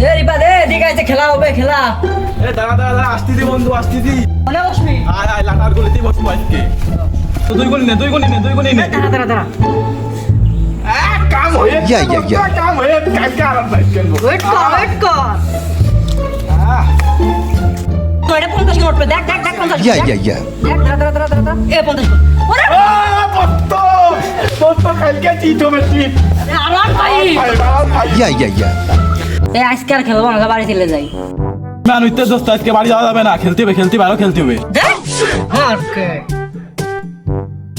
এ রিপা দে ঠিক আছে খেলা হবে খেলা। এ দাঁড়া দাঁড়া দাঁড়া আসতেছি বন্ধু আসতেছি। মনে বসবি? আয় আয় লাটার গলিতে বসবো আজকে। তো দুই গুলি নে। দাঁড়া দাঁড়া দাঁড়া কাম হয়ে কাম হয়ে কালকে আরাম পাই কেন? ওয়েট কর তো এটা 50 করে উঠবে। দেখ 50 দেখ দাঁড়া এ 50 করে ওরে তো কালকে চিট হবে চিট। আরাম ভাই Yeah. এ আজকে আর খেলবো না, বাড়ি চলে যাই। ম্যান উইতে দোস্ত আজকে বাড়ি যাওয়া যাবে না, খেলতে হবে আরো খেলতে হবে। দেখ ওকে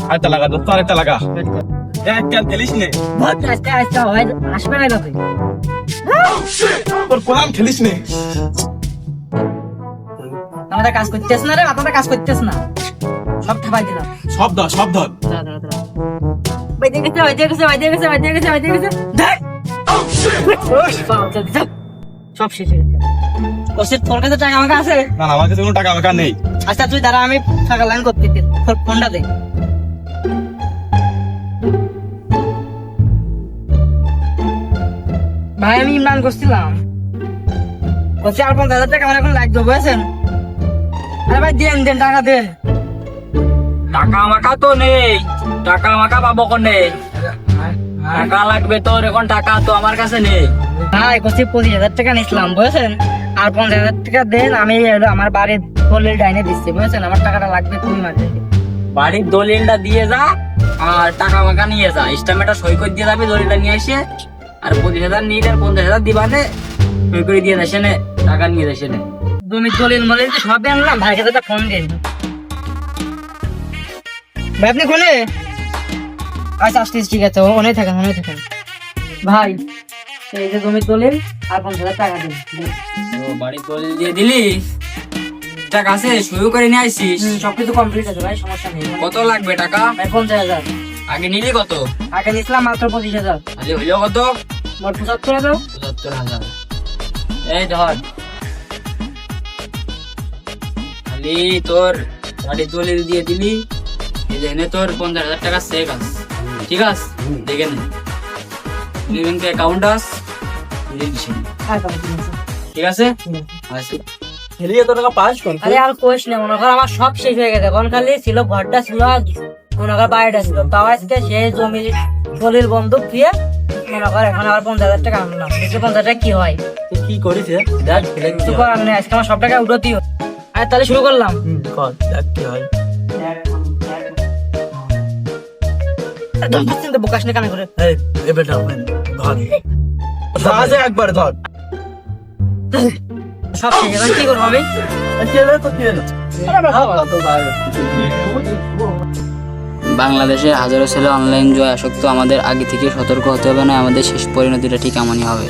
আরেকটা লাগা দোস্ত আরেকটা লাগা। এক কাল খেলিস নে বহুত আজকে হয় আসবে না তুই। তোর কোলাম খেলিস নে। আমাদের কাজ করতেছ না রে, মাথাটা কাজ করতেছ না, সব ঠাপাই দিলাম। সব ধর দাঁড়া বাইরে গেছে দেখ সব শেষ হয়ে গেছে। ওসে তোর কাছে টাকা আমাকে আছে? না আমার কাছে কোনো টাকা আমাকে নেই। আচ্ছা তুই দাঁড়া, আমি টাকা লাইন করতে ফোনটা দে। ভাই আমি ইমরান করছিলাম, বলছি আর 50,000 টাকা আমার এখন লাগবে বুঝেছেন? আরে ভাই দেন টাকা দেন। টাকা মাকা তো নেই, টাকা মাকা পাবো কোনে? টাকা লাগবে তোর, এখন টাকা তো আমার কাছে নেই। ভাই বলছি 25,000 টাকা নিছিলাম বুঝেছেন, আর 50,000 টাকা দেন, আমি আমার বাড়ির দলিল ডাইনে দিচ্ছি বুঝেছেন, আমার টাকাটা লাগবে তুমি মাঝে। বাড়ির দলিলটা দিয়ে যা আর টাকা মাকা নিয়ে যা, স্ট্যাম্পটা সই করে দিয়ে যাবি, দলিলটা নিয়ে এসে আর 25,000 নিলে 50,000 দিবানে সই করে দিয়ে যাস নে, টাকা নিয়ে যাস নে। তুমি দলিল মলিল সবই আনলাম, ভাইকে তো একটা ফোন দিন। ভাই আপনি কোনে? আচ্ছা আসতেছি, ঠিক আছে ওনে থাকেন ভাই। এই যে জমির দলিল আর 50,000 টাকা দিন। তো বাড়ির দলিল দিয়ে দিলি, টাকা আছে সই করে নিয়ে আসিস? সবকিছু কমপ্লিট আছে ভাই, সমস্যা নেই। কত লাগবে টাকা? ভাই 50,000 আগে নিলি কত? আগে নিছিলাম মাত্র 25,000, আরে হইলো কত? মোট 75,000। 75,000। এই ধর, খালি তোর বাড়ির দলিল দিয়ে দিলি, এই যে এনে তোর 50,000 টাকা চেক আছে, ঠিক আছে? দেখে নে, ব্যাংকে অ্যাকাউন্ট আছে, ঠিক আছে? আচ্ছা খেলিয়ে তো টাকা পাস কোন? আরে আর কোশ না, মনে কর আমার সব শেষ হয়ে গেছে, এখন খালি ছিল ঘরটা ছিল, মনে কর বাড়িটা ছিল, তাও আজকে সেই জমি দলিল বন্ধক দিয়ে মনে কর এখন আবার 50,000 টাকা আনলাম। 50,000 টাকা কি হয় তুই কি করিস রে? দেখ খেলে কিছু করার নেই, আজকে আমার সব টাকা উঠতেই হবে। আর তাহলে শুরু করলাম। কর দেখ কি হয়। বোকাশ নে কানে করে এই এবার ধর ধর একবার ধর। সব শেষ, এবার কি করবো আমি? বাংলাদেশের হাজারো ছেলে অনলাইন জুয়ায় আসক্ত, আমাদের আগে থেকে সতর্ক হতে হবে, না আমাদের শেষ পরিণতিটা ঠিক এমনই হবে।